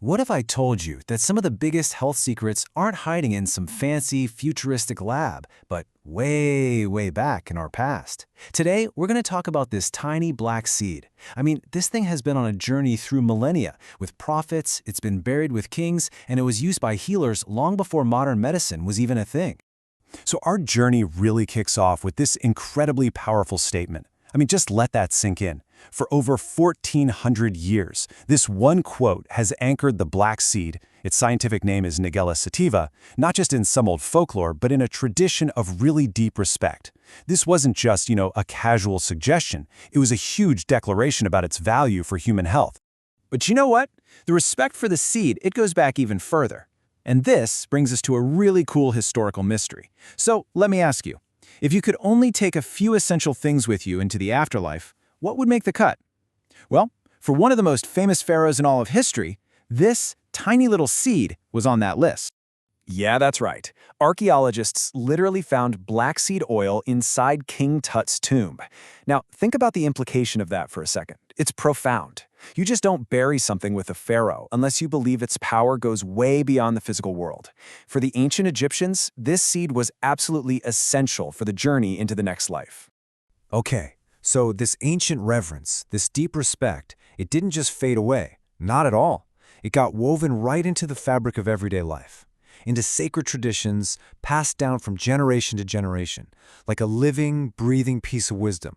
What if I told you that some of the biggest health secrets aren't hiding in some fancy, futuristic lab, but way, way back in our past? Today, we're going to talk about this tiny black seed. This thing has been on a journey through millennia. With prophets, it's been buried with kings, and it was used by healers long before modern medicine was even a thing. So our journey really kicks off with this incredibly powerful statement. Just let that sink in. For over 1,400 years, this one quote has anchored the black seed, its scientific name is Nigella sativa, not just in some old folklore, but in a tradition of really deep respect. This wasn't just, a casual suggestion. It was a huge declaration about its value for human health. But you know what? The respect for the seed, it goes back even further. And this brings us to a really cool historical mystery. So let me ask you, if you could only take a few essential things with you into the afterlife, what would make the cut? Well, for one of the most famous pharaohs in all of history, this tiny little seed was on that list. Yeah, that's right. Archaeologists literally found black seed oil inside King Tut's tomb. Now, think about the implication of that for a second. It's profound. You just don't bury something with a pharaoh unless you believe its power goes way beyond the physical world. For the ancient Egyptians, this seed was absolutely essential for the journey into the next life. Okay, so this ancient reverence, this deep respect, it didn't just fade away. Not at all. It got woven right into the fabric of everyday life, into sacred traditions passed down from generation to generation, like a living, breathing piece of wisdom.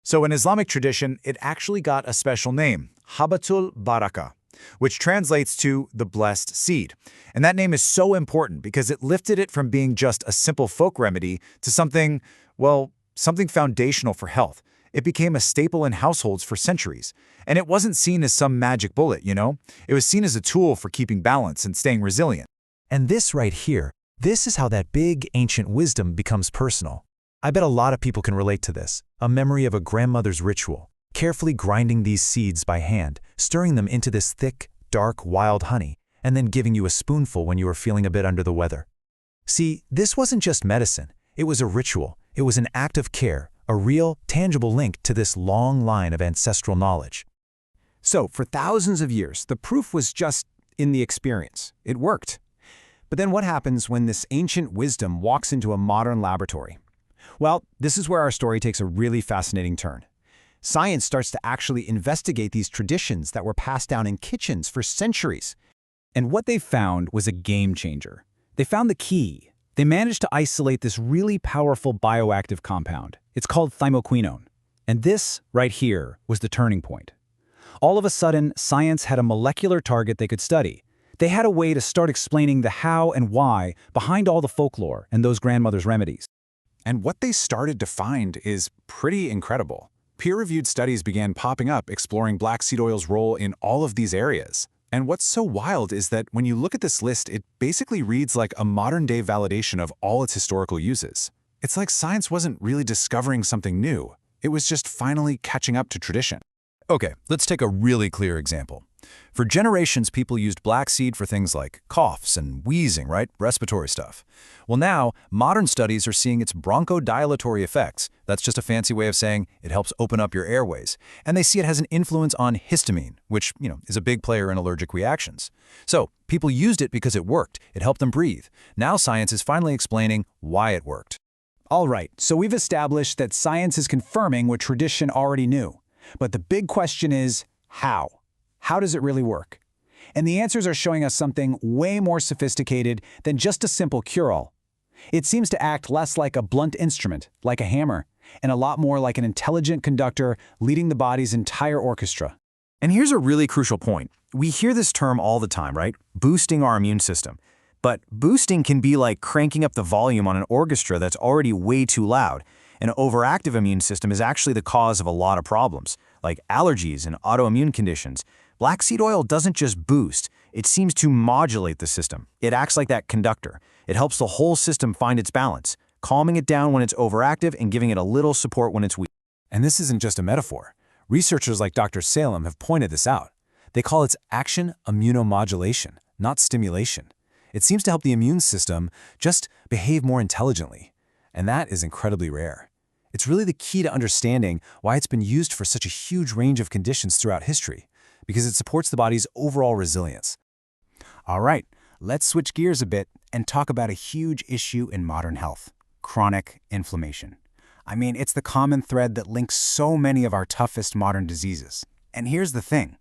So in Islamic tradition, it actually got a special name, Habatul Baraka, which translates to the blessed seed. And that name is so important because it lifted it from being just a simple folk remedy to something foundational for health. It became a staple in households for centuries. And it wasn't seen as some magic bullet, It was seen as a tool for keeping balance and staying resilient. And this right here, this is how that big ancient wisdom becomes personal. I bet a lot of people can relate to this, a memory of a grandmother's ritual, carefully grinding these seeds by hand, stirring them into this thick, dark, wild honey, and then giving you a spoonful when you were feeling a bit under the weather. See, this wasn't just medicine. It was a ritual. It was an act of care, a real, tangible link to this long line of ancestral knowledge. So, for thousands of years, the proof was just in the experience. It worked. But then what happens when this ancient wisdom walks into a modern laboratory? Well, this is where our story takes a really fascinating turn. Science starts to actually investigate these traditions that were passed down in kitchens for centuries. And what they found was a game changer. They found the key. They managed to isolate this really powerful bioactive compound. It's called thymoquinone. And this, right here, was the turning point. All of a sudden, science had a molecular target they could study. They had a way to start explaining the how and why behind all the folklore and those grandmother's remedies. And what they started to find is pretty incredible. Peer-reviewed studies began popping up exploring black seed oil's role in all of these areas. And what's so wild is that when you look at this list, it basically reads like a modern-day validation of all its historical uses. It's like science wasn't really discovering something new. It was just finally catching up to tradition. Okay, let's take a really clear example. For generations, people used black seed for things like coughs and wheezing, right? Respiratory stuff. Well, now, modern studies are seeing its bronchodilatory effects. That's just a fancy way of saying it helps open up your airways. And they see it has an influence on histamine, which, is a big player in allergic reactions. So, people used it because it worked. It helped them breathe. Now science is finally explaining why it worked. All right, so we've established that science is confirming what tradition already knew. But the big question is, how? How does it really work? And the answers are showing us something way more sophisticated than just a simple cure-all. It seems to act less like a blunt instrument, like a hammer, and a lot more like an intelligent conductor leading the body's entire orchestra. And here's a really crucial point. We hear this term all the time, right? Boosting our immune system. But boosting can be like cranking up the volume on an orchestra that's already way too loud. An overactive immune system is actually the cause of a lot of problems, like allergies and autoimmune conditions. Black seed oil doesn't just boost, it seems to modulate the system. It acts like that conductor. It helps the whole system find its balance, calming it down when it's overactive and giving it a little support when it's weak. And this isn't just a metaphor. Researchers like Dr. Salem have pointed this out. They call its action immunomodulation, not stimulation. It seems to help the immune system just behave more intelligently. And that is incredibly rare. It's really the key to understanding why it's been used for such a huge range of conditions throughout history, because it supports the body's overall resilience. All right, let's switch gears a bit and talk about a huge issue in modern health: chronic inflammation. I mean, it's the common thread that links so many of our toughest modern diseases. And here's the thing: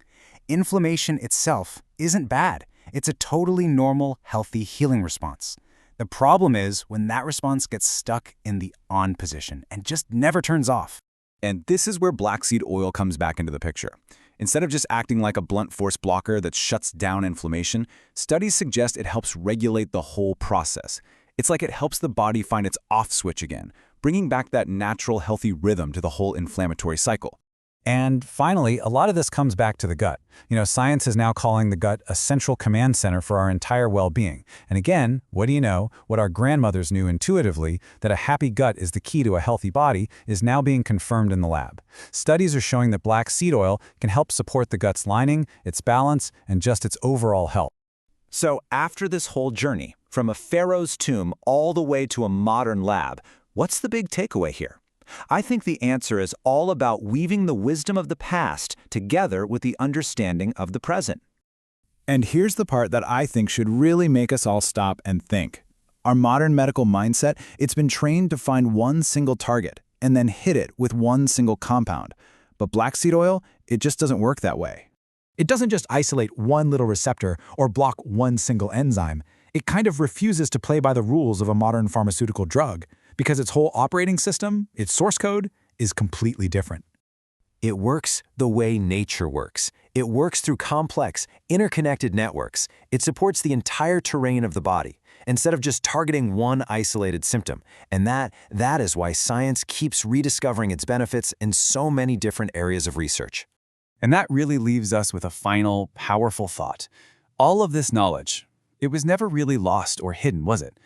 inflammation itself isn't bad. It's a totally normal, healthy healing response. The problem is when that response gets stuck in the on position and just never turns off. And this is where black seed oil comes back into the picture. Instead of just acting like a blunt force blocker that shuts down inflammation, studies suggest it helps regulate the whole process. It's like it helps the body find its off switch again, bringing back that natural, healthy rhythm to the whole inflammatory cycle. And finally, a lot of this comes back to the gut. Science is now calling the gut a central command center for our entire well-being. And again, what do you know? What our grandmothers knew intuitively, that a happy gut is the key to a healthy body, is now being confirmed in the lab. Studies are showing that black seed oil can help support the gut's lining, its balance, and just its overall health. So after this whole journey, from a pharaoh's tomb all the way to a modern lab, what's the big takeaway here? I think the answer is all about weaving the wisdom of the past together with the understanding of the present. And here's the part that I think should really make us all stop and think. Our modern medical mindset, it's been trained to find one single target and then hit it with one single compound. But black seed oil, it just doesn't work that way. It doesn't just isolate one little receptor or block one single enzyme. It kind of refuses to play by the rules of a modern pharmaceutical drug, because its whole operating system, its source code, is completely different. It works the way nature works. It works through complex, interconnected networks. It supports the entire terrain of the body, instead of just targeting one isolated symptom. And that is why science keeps rediscovering its benefits in so many different areas of research. And that really leaves us with a final, powerful thought. All of this knowledge, it was never really lost or hidden, was it?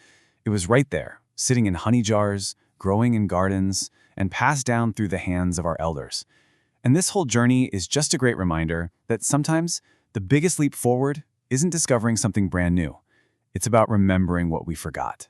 It was right there, sitting in honey jars, growing in gardens, and passed down through the hands of our elders. And this whole journey is just a great reminder that sometimes the biggest leap forward isn't discovering something brand new. It's about remembering what we forgot.